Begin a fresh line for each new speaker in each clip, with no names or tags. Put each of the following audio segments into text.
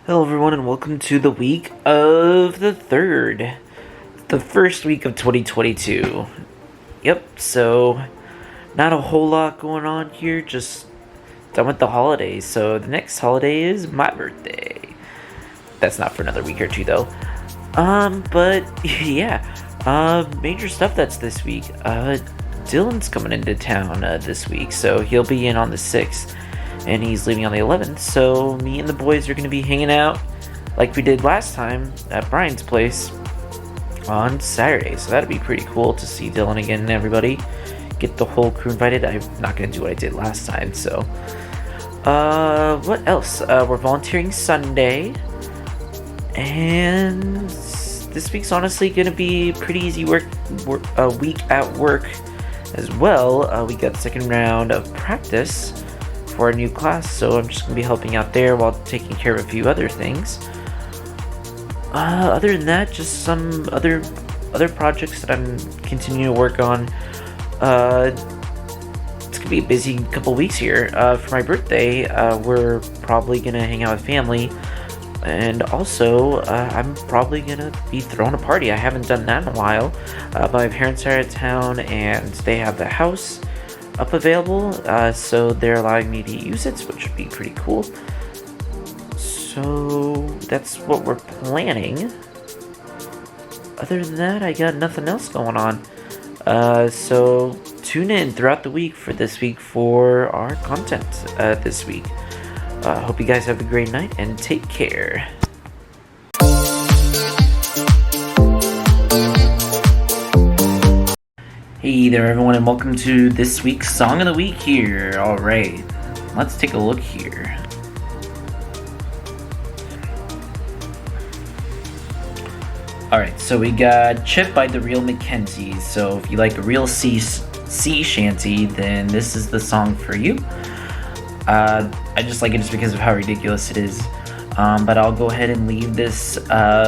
Hello everyone and welcome to the week of the 3rd. The first week of 2022. Yep, so not a whole lot going on here, just done with the holidays. So the next holiday is my birthday. That's not for another week or two though. But yeah, major stuff that's this week. Dylan's coming into town this week, so he'll be in on the 6th. And he's leaving on the 11th, so me and the boys are going to be hanging out like we did last time at Brian's place on Saturday. So that'd be pretty cool to see Dylan again and everybody. Get the whole crew invited. I'm not going to do what I did last time, so. What else? We're volunteering Sunday. And this week's honestly going to be a pretty easy week at work as well. We got the second round of practice for a new class, so I'm just going to be helping out there while taking care of a few other things. Other than that, just some other projects that I'm continuing to work on. It's going to be a busy couple weeks here. For my birthday, we're probably going to hang out with family, and also I'm probably going to be throwing a party. I haven't done that in a while, but my parents are out of town and they have the house up available, so they're allowing me to use it, which would be pretty cool. So that's what we're planning. Other than that, I got nothing else going on. So tune in throughout the week for this week for our content this week. Hope you guys have a great night and take care. Hey there everyone and welcome to this week's Song of the Week here. Alright, let's take a look here. Alright, so we got Chip by the Real Mackenzies. So if you like a real sea shanty, then this is the song for you. I just like it just because of how ridiculous it is. But I'll go ahead and leave this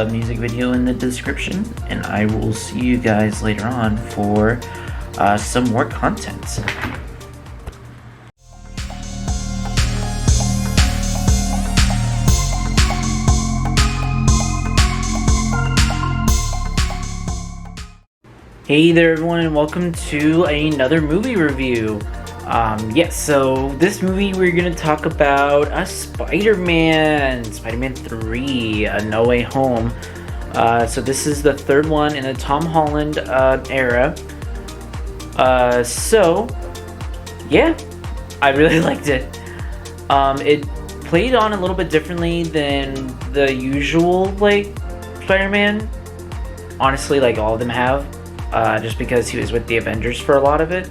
music video in the description, and I will see you guys later on for some more content. Hey there everyone and welcome to another movie review. Yes, so this movie we're going to talk about Spider-Man 3, No Way Home. So this is the third one in the Tom Holland era. So yeah, I really liked it. It played on a little bit differently than the usual Spider-Man. Honestly, all of them have, just because he was with the Avengers for a lot of it.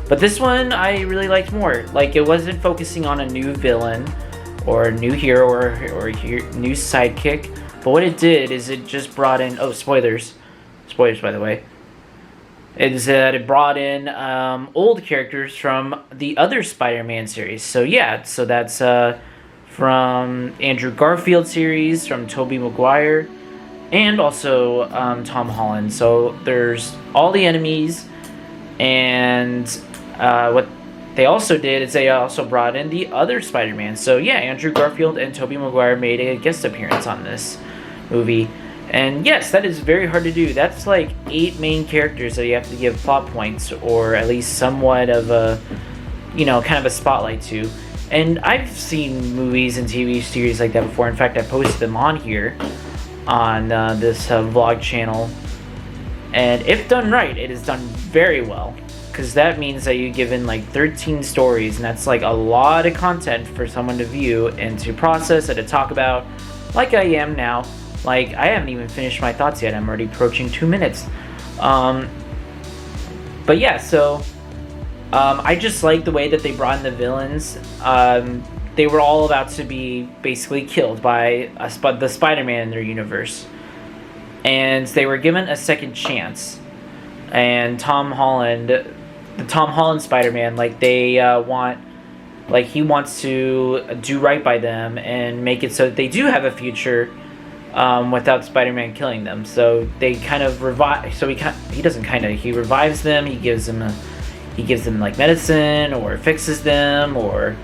But this one I really liked more. It wasn't focusing on a new villain or a new hero or new sidekick. But what it did is it just brought in, spoilers by the way. Is that it brought in old characters from the other Spider-Man series. So yeah, so that's from Andrew Garfield series, from Tobey Maguire, and also Tom Holland. So there's all the enemies, and what they also did is they also brought in the other Spider-Man. So yeah, Andrew Garfield and Tobey Maguire made a guest appearance on this movie. And yes, that is very hard to do. That's 8 main characters that you have to give plot points, or at least somewhat of a, kind of a spotlight to. And I've seen movies and TV series like that before. In fact, I posted them on here on this vlog channel. And if done right, it is done very well. Because that means that you're given 13 stories, and that's a lot of content for someone to view and to process and to talk about, like I am now. I haven't even finished my thoughts yet. I'm already approaching 2 minutes. But yeah, so I just like the way that they brought in the villains. They were all about to be basically killed by the Spider-Man in their universe. And they were given a second chance. And Tom Holland, the Tom Holland Spider-Man, he wants to do right by them and make it so that they do have a future without Spider-Man killing them. So they kind of revive. So he revives them. He gives them medicine, or fixes them, or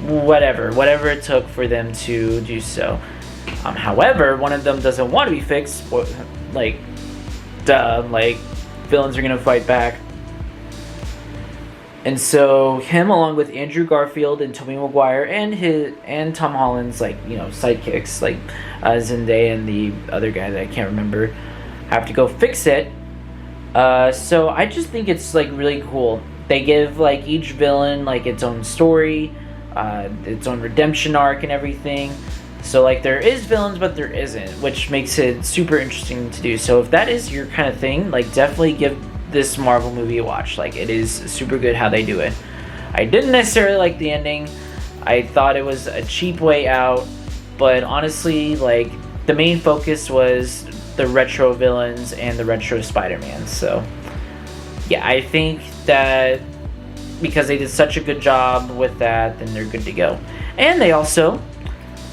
whatever it took for them to do so. However, one of them doesn't want to be fixed. Like, duh, like, villains are gonna fight back. And so him, along with Andrew Garfield and Tobey Maguire and Tom Holland's, like, you know, sidekicks, like Zendaya and the other guy that I can't remember, have to go fix it. So I just think it's, like, really cool. They give, like, each villain, like, its own story, its own redemption arc and everything. So, like, there is villains, but there isn't, which makes it super interesting to do. So if that is your kind of thing, like, definitely give this Marvel movie a watch. Like, it is super good how they do it. I didn't necessarily like the ending. I thought it was a cheap way out, but honestly, like, the main focus was the retro villains and the retro Spider-Man. So yeah, I think that because they did such a good job with that, then they're good to go. And they also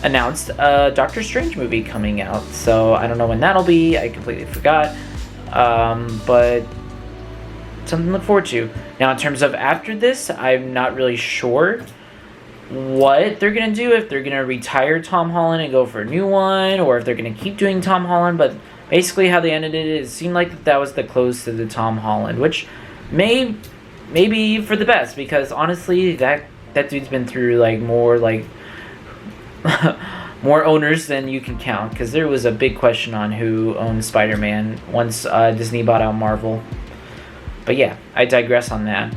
announced a Doctor Strange movie coming out, so I don't know when that'll be. I completely forgot, but something to look forward to. Now, in terms of after this, I'm not really sure what they're gonna do, if they're gonna retire Tom Holland and go for a new one, or if they're gonna keep doing Tom Holland. But basically how they ended it, it seemed like that was the close to the Tom Holland, which may be for the best, because honestly that dude's been through, like, more, like, more owners than you can count, because there was a big question on who owned Spider-Man once Disney bought out Marvel. But yeah, I digress on that.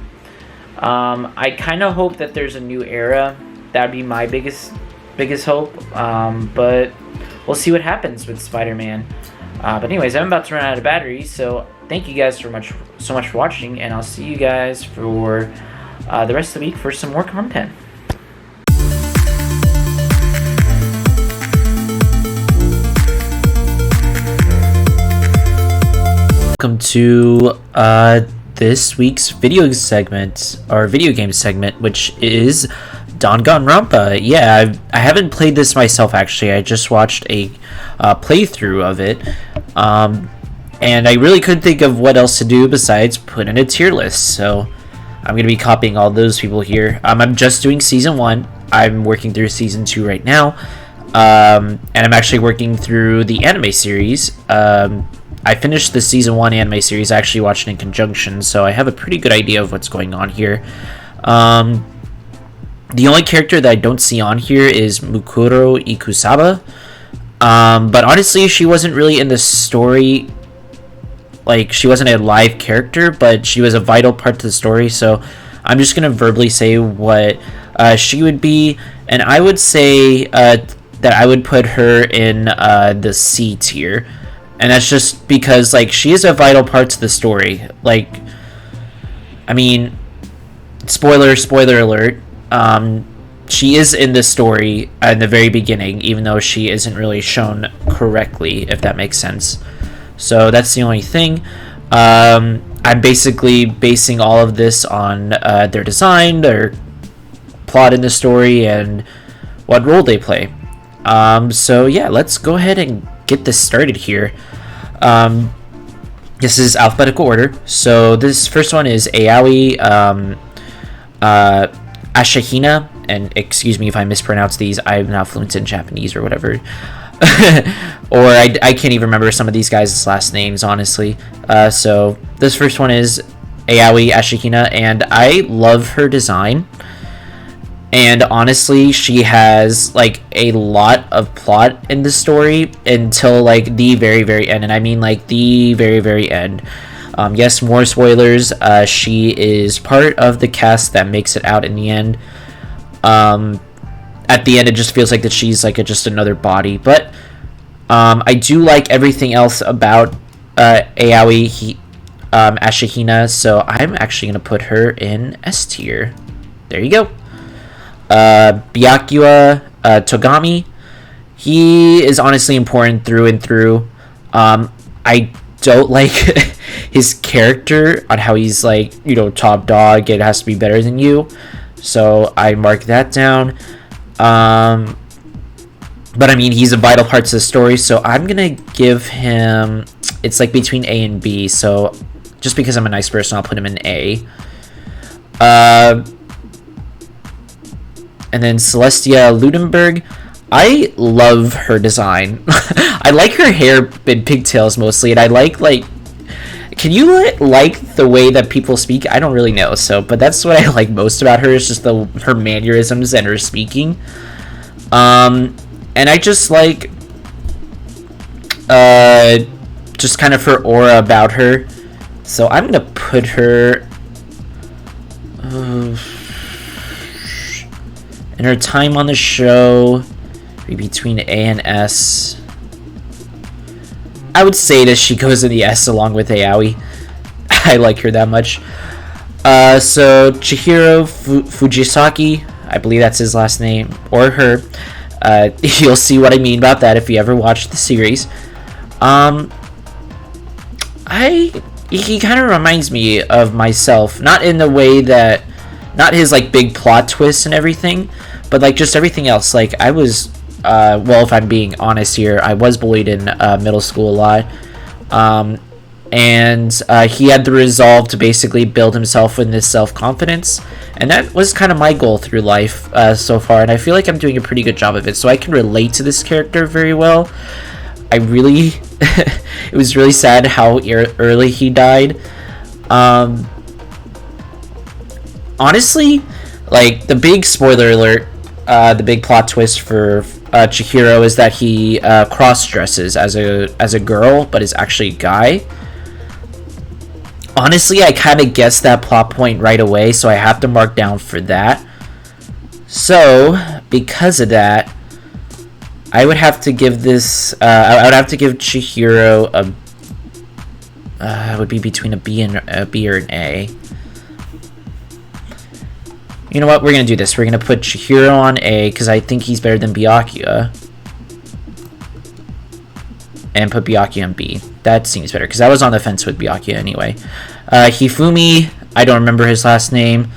I kind of hope that there's a new era. That'd be my biggest hope. But we'll see what happens with Spider-Man. But anyways, I'm about to run out of batteries, so thank you guys so much for watching, and I'll see you guys for the rest of the week for some more content. Welcome to this week's video game segment, which is Danganronpa. Yeah, I haven't played this myself, actually. I just watched a playthrough of it, and I really couldn't think of what else to do besides put in a tier list, so I'm going to be copying all those people here. I'm just doing Season 1. I'm working through Season 2 right now, and I'm actually working through the anime series. I finished the Season 1 anime series. I actually watched it in conjunction, so I have a pretty good idea of what's going on here. The only character that I don't see on here is Mukuro Ikusaba, but honestly, she wasn't really in the story. Like, she wasn't a live character, but she was a vital part to the story, so I'm just going to verbally say what she would be, and I would say that I would put her in the C tier. And that's just because, like, she is a vital part to the story. Like, I mean, spoiler alert, she is in the story in the very beginning, even though she isn't really shown correctly, if that makes sense. So that's the only thing. I'm basically basing all of this on their design, their plot in the story, and what role they play. So yeah, let's go ahead and get this started here. This is alphabetical order. So this first one is Aoi Ashikina, and excuse me if I mispronounce these. I'm not fluent in Japanese or whatever. Or I can't even remember some of these guys' last names, honestly. So this first one is Aoi Ashikina, and I love her design. And honestly, she has, like, a lot of plot in the story until, like, the very, very end. And I mean, like, the very, very end. Yes, more spoilers. She is part of the cast that makes it out in the end. At the end, it just feels like that she's, like, just another body. But I do like everything else about Aoi Ashikina, so I'm actually going to put her in S tier. There you go. Byakuya Togami, he is honestly important through and through. I don't like his character on how he's, like, you know, top dog, it has to be better than you, so I mark that down. But I mean, he's a vital part to the story, so I'm gonna give him, it's like between A and B, so just because I'm a nice person, I'll put him in A. And then Celestia Ludenberg,
I love her design. I like her hair and pigtails mostly, and I like can you like the way that people speak? I don't really know, but that's what I like most about her, is just her mannerisms and her speaking. And I just like just kind of her aura about her. So I'm gonna put her in her time on the show, between A and S. I would say that she goes in the S along with Aoi. I like her that much. So Chihiro Fujisaki, I believe that's his last name, or her. You'll see what I mean about that if you ever watch the series. He kind of reminds me of myself, not in the way that, not his like big plot twists and everything, but like just everything else. Like I was, well, if I'm being honest here, I was bullied in middle school a lot, and he had the resolve to basically build himself with this self-confidence, and that was kind of my goal through life so far, and I feel like I'm doing a pretty good job of it, so I can relate to this character very well. I really it was really sad how early he died. Honestly, like, the big spoiler alert, the big plot twist for Chihiro is that he cross-dresses as a girl, but is actually a guy. Honestly, I kind of guessed that plot point right away, so I have to mark down for that. So, because of that, I would have to give this, I would have to give Chihiro it would be between a B or an A. You know what, we're going to do this. We're going to put Chihiro on A, because I think he's better than Byakuya. And put Byakuya on B. That seems better, because I was on the fence with Byakuya anyway. Hifumi, I don't remember his last name.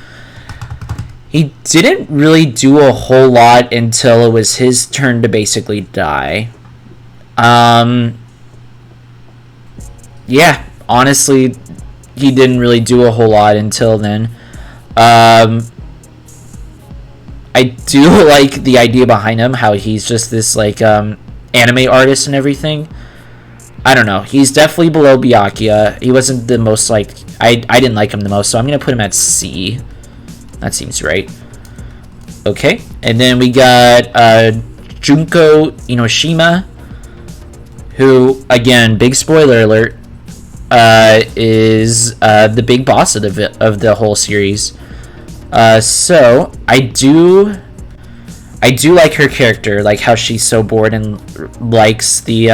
He didn't really do a whole lot until it was his turn to basically die. Yeah, honestly, he didn't really do a whole lot until then. I do like the idea behind him, how he's just this, like, anime artist and everything. I don't know. He's definitely below Byakuya. He wasn't the most, like... I didn't like him the most, so I'm going to put him at C. That seems right. Okay. And then we got Junko Inoshima, who, again, big spoiler alert, is the big boss of the whole series. So I do like her character, like how she's so bored and likes the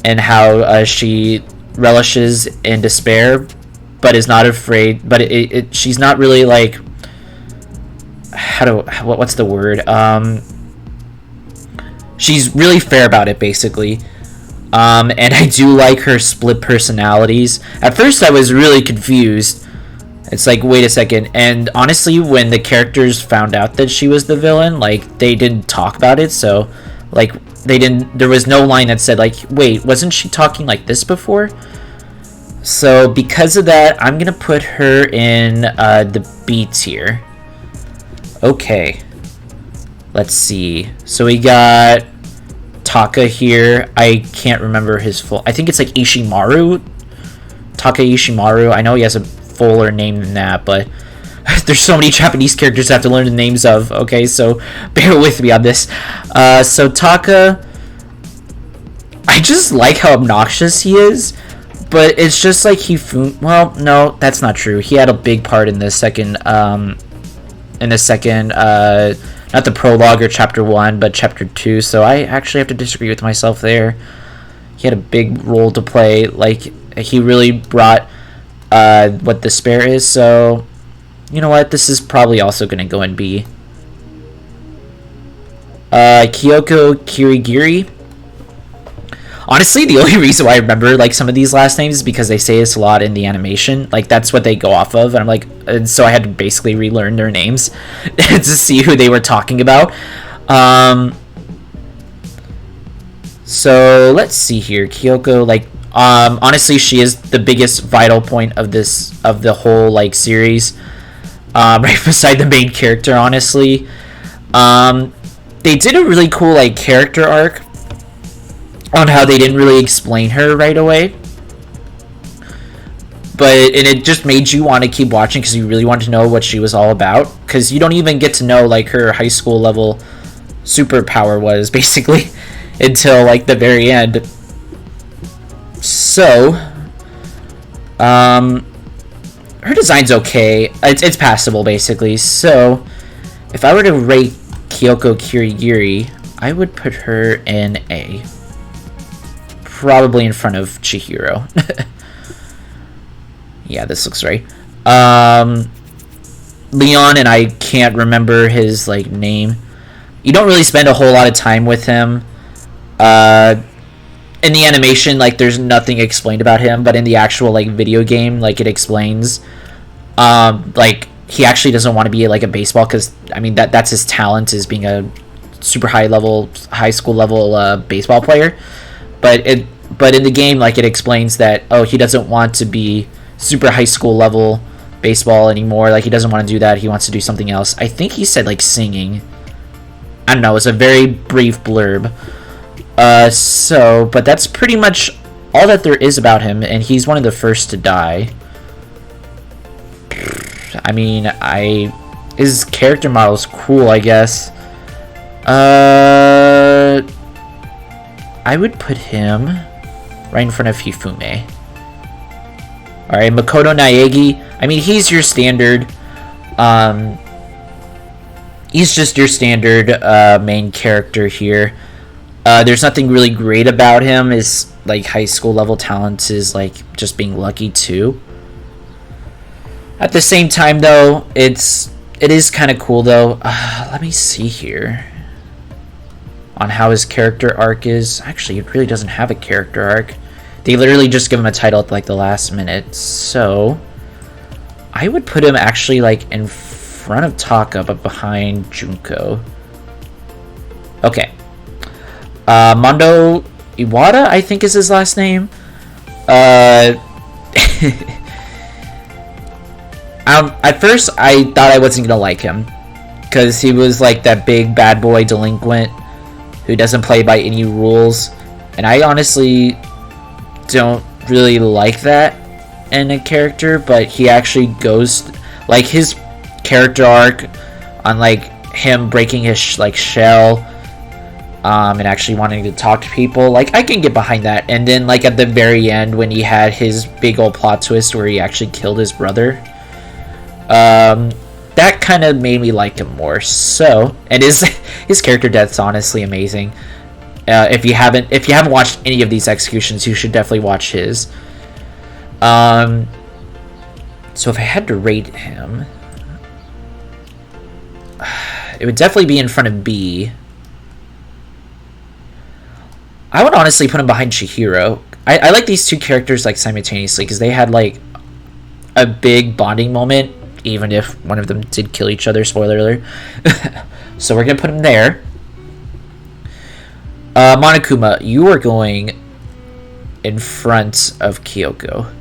and how she relishes in despair, but is not afraid. But she's not really like, what's the word? She's really fair about it, basically. And I do like her split personalities. At first, I was really confused. It's like, wait a second. And honestly, when the characters found out that she was the villain, like, they didn't talk about it. So, like, there was no line that said, like, wait, wasn't she talking like this before? So, because of that, I'm gonna put her in the B tier. Okay. Let's see. So we got Taka here. I can't remember his full... I think it's like Ishimaru. Taka Ishimaru. I know he has a fuller name than that, but there's so many Japanese characters I have to learn the names of. Okay, so bear with me on this. So Taka... I just like how obnoxious he is, but it's just like well, no, that's not true. He had a big part in the second... not the prologue or chapter 1, but chapter 2, so I actually have to disagree with myself there. He had a big role to play, like, he really brought what despair is, so, you know what, this is probably also going to go in B. Kyoko Kirigiri. Honestly, the only reason why I remember, like, some of these last names is because they say this a lot in the animation. Like, that's what they go off of, and I'm like, and so I had to basically relearn their names to see who they were talking about. So let's see here. Kyoko, like, honestly, she is the biggest vital point of the whole, like, series. Right beside the main character, honestly. they did a really cool like character arc on how they didn't really explain her right away, and it just made you want to keep watching because you really wanted to know what she was all about, because you don't even get to know like her high school level superpower was basically until like the very end. So her design's okay. It's passable basically. So if I were to rate Kyoko Kirigiri, I would put her in A, probably in front of Chihiro. Yeah, this looks right. Leon, and I can't remember his like name. You don't really spend a whole lot of time with him. In the animation, like there's nothing explained about him, but in the actual like video game, like it explains. Like he actually doesn't want to be like a baseball, because I mean that's his talent, is being a super high school level baseball player. But in the game, like it explains that he doesn't want to be super high school level baseball anymore. Like he doesn't want to do that. He wants to do something else. I think he said like singing. I don't know. It's a very brief blurb. But that's pretty much all that there is about him, and he's one of the first to die. I mean, his character model's cool, I guess. I would put him right in front of Hifume. Alright, Makoto Nayegi. I mean, he's your standard. He's just your standard main character here. There's nothing really great about him. His like high school level talent is like just being lucky too. At the same time, though, it is kind of cool though. Let me see here on how his character arc is. Actually, it really doesn't have a character arc. They literally just give him a title at like the last minute. So I would put him actually like in front of Taka, but behind Junko. Okay. Mondo Iwata, I think is his last name. At first, I thought I wasn't gonna like him, because he was like that big bad boy delinquent who doesn't play by any rules, and I honestly don't really like that in a character. But he actually goes, like, his character arc on like him breaking his shell, and actually wanting to talk to people, like I can get behind that. And then like at the very end when he had his big old plot twist where he actually killed his brother, that kind of made me like him more. So, and his character death's honestly amazing. If you haven't watched any of these executions, you should definitely watch his. So if I had to rate him, it would definitely be in front of B. I would honestly put him behind Chihiro. I like these two characters like simultaneously, because they had like a big bonding moment, even if one of them did kill each other. Spoiler alert. So we're gonna put him there. Monokuma, you are going in front of Kyoko.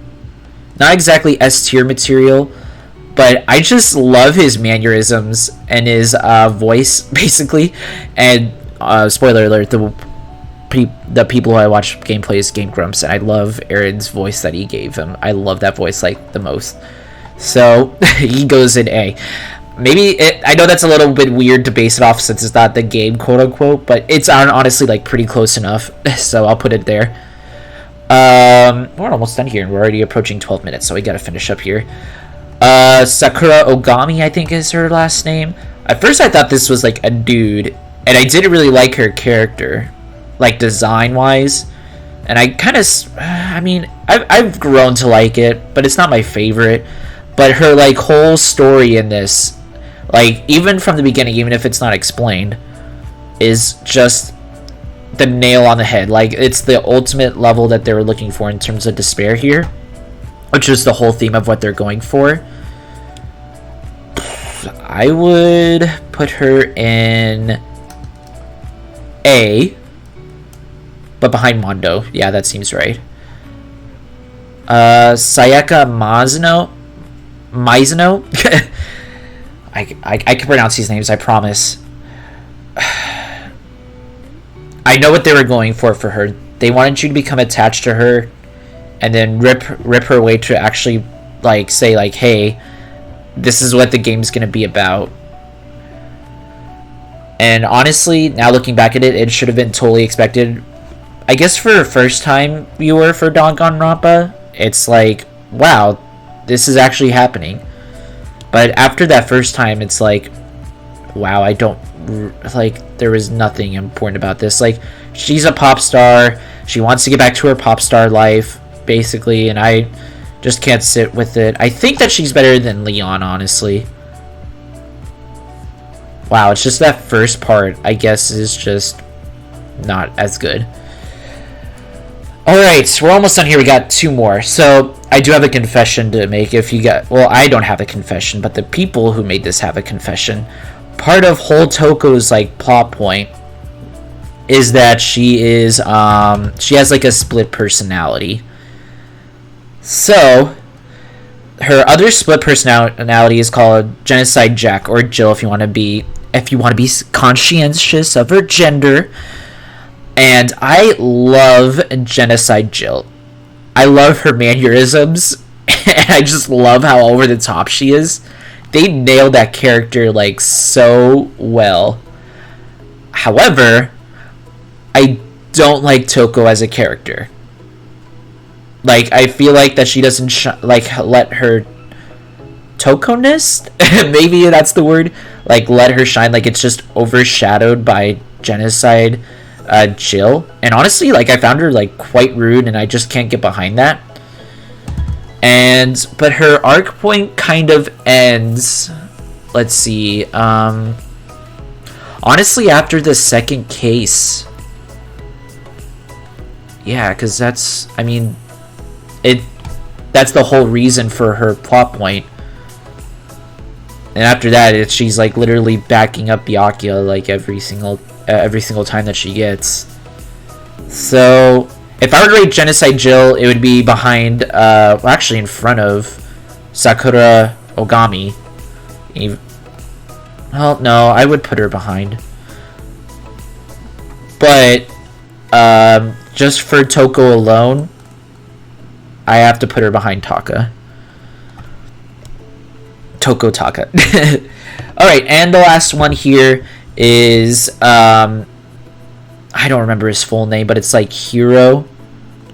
Not exactly S tier material, but I just love his mannerisms and his voice, basically. And spoiler alert, the people who I watch gameplays, Game Grumps, and I love Aaron's voice that he gave him. I love that voice like the most. So he goes in A. I know that's a little bit weird to base it off since it's not the game, quote unquote, but it's honestly like pretty close enough. So I'll put it there. We're almost done here, and we're already approaching 12 minutes, so we gotta finish up here. Sakura Ogami, I think is her last name. At first I thought this was like a dude, and I didn't really like her character, like design wise. And I kind of, I mean, I've grown to like it, but it's not my favorite. But her like whole story in this, like even from the beginning, even if it's not explained, is just the nail on the head. Like it's the ultimate level that they were looking for in terms of despair here, which is the whole theme of what they're going for. I would put her in A, but behind Mondo. Yeah, that seems right. Sayaka Mizuno. I can pronounce these names, I promise. I know what they were going for her. They wanted you to become attached to her, and then rip her away to actually like say like, hey, this is what the game's gonna be about. And honestly, now looking back at it, it should have been totally expected. I guess for a first time viewer for Danganronpa, it's like, wow, this is actually happening. But after that first time, it's like, wow, I don't like, there was nothing important about this. Like, she's a pop star, she wants to get back to her pop star life basically, and I just can't sit with it. I think that she's better than Leon, honestly. Wow, it's just that first part, I guess, is just not as good. Alright, we're almost done here. We got 2 more. So, I do have a confession to make. If you got... Well, I don't have a confession, but the people who made this have a confession. Part of whole Toko's, like, plot point is that she is, she has, like, a split personality. So, her other split personality is called Genocide Jack, or Jill, if you want to be conscientious of her gender. And I love Genocide Jill. I love her mannerisms, and I just love how over the top she is. They nailed that character like so well. However, I don't like Toko as a character. Like, I feel like that she doesn't let her Toko-ness, maybe that's the word, like let her shine. Like, it's just overshadowed by Genocide Jill. And honestly, like, I found her like quite rude, and I just can't get behind that. But her arc point kind of ends, let's see, honestly after the second case. Yeah, because that's, I mean, that's the whole reason for her plot point. And after that, she's like literally backing up Byakuya like every single time that she gets. So if I were to rate Genocide Jill, it would be behind, well, actually in front of Sakura Ogami. Well, no, I would put her behind. But just for Toko alone, I have to put her behind Taka. Toko Taka. Alright, and the last one here is, I don't remember his full name, but it's like Hero.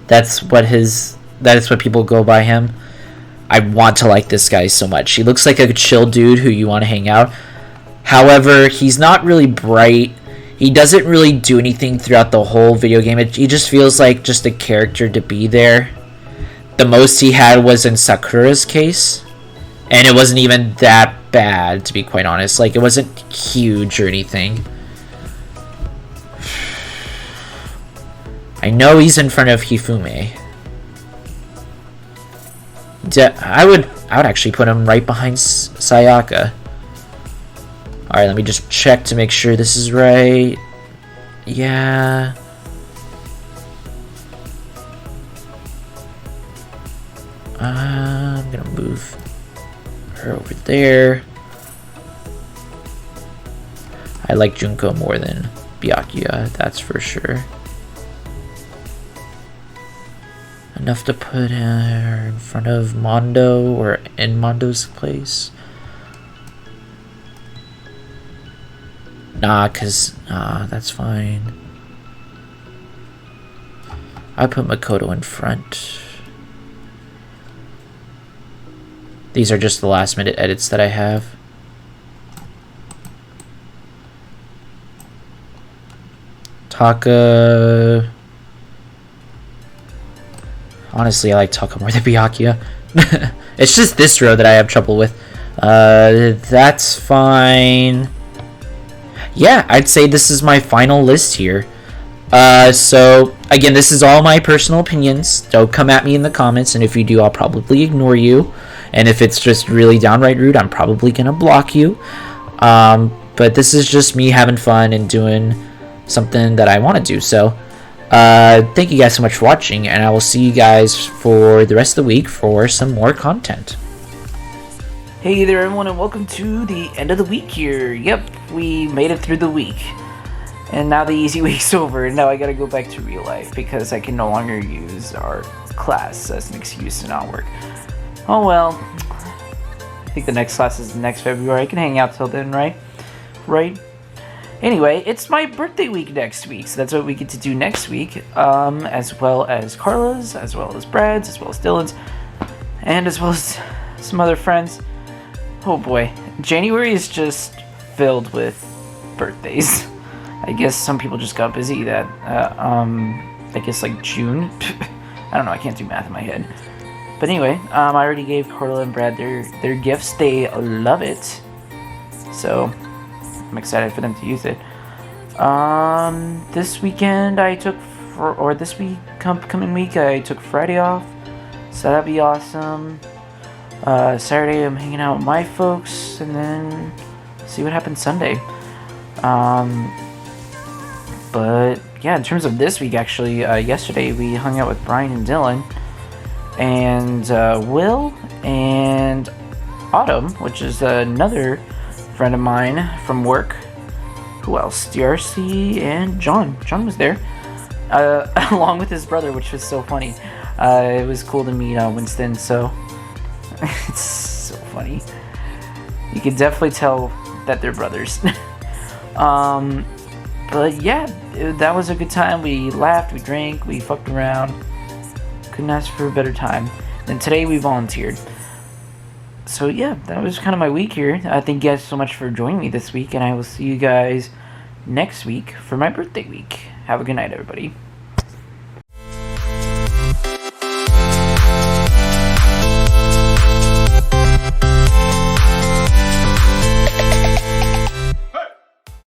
That is what people go by him. I want to like this guy so much. He looks like a chill dude who you want to hang out. However, he's not really bright. He doesn't really do anything throughout the whole video game. He just feels like just a character to be there. The most he had was in Sakura's case, and it wasn't even that bad, to be quite honest. Like, it wasn't huge or anything. I know he's in front of Hifume. I would actually put him right behind Sayaka. Alright, let me just check to make sure this is right. Yeah. I'm gonna move her over there. I like Junko more than Byakuya, that's for sure. Enough to put her in front of Mondo, or in Mondo's place. Nah, that's fine. I put Makoto in front. These are just the last minute edits that I have. Taka. Honestly, I like Taka more than Byakuya. It's just this row that I have trouble with. That's fine. Yeah, I'd say this is my final list here. So, again, this is all my personal opinions. Don't come at me in the comments, and if you do, I'll probably ignore you. And if it's just really downright rude, I'm probably gonna block you. But this is just me having fun and doing something that I want to do. So, thank you guys so much for watching, and I will see you guys for the rest of the week for some more content.
Hey there everyone, and welcome to the end of the week here. Yep, we made it through the week. And now the easy week's over. Now I gotta go back to real life because I can no longer use our class as an excuse to not work. Oh well. I think the next class is next February. I can hang out till then, right? Right? Anyway, it's my birthday week next week, so that's what we get to do next week. As well as Carla's, as well as Brad's, as well as Dylan's, and as well as some other friends. Oh boy. January is just filled with birthdays. I guess some people just got busy that, I guess like June. I don't know, I can't do math in my head. But anyway, I already gave Carla and Brad their gifts. They love it. So, I'm excited for them to use it. This weekend I took, this week, coming week, I took Friday off. So that'd be awesome. Saturday I'm hanging out with my folks, and then see what happens Sunday. But yeah, in terms of this week, actually, yesterday we hung out with Brian and Dylan, and Will and Autumn, which is another friend of mine from work. Who else? DRC and John. John was there, along with his brother, which was so funny. It was cool to meet Winston, so it's so funny. You can definitely tell that they're brothers. But yeah, that was a good time. We laughed, we drank, we fucked around. Couldn't ask for a better time. And today we volunteered. So yeah, that was kind of my week here. Thank you guys so much for joining me this week, and I will see you guys next week for my birthday week. Have a good night, everybody.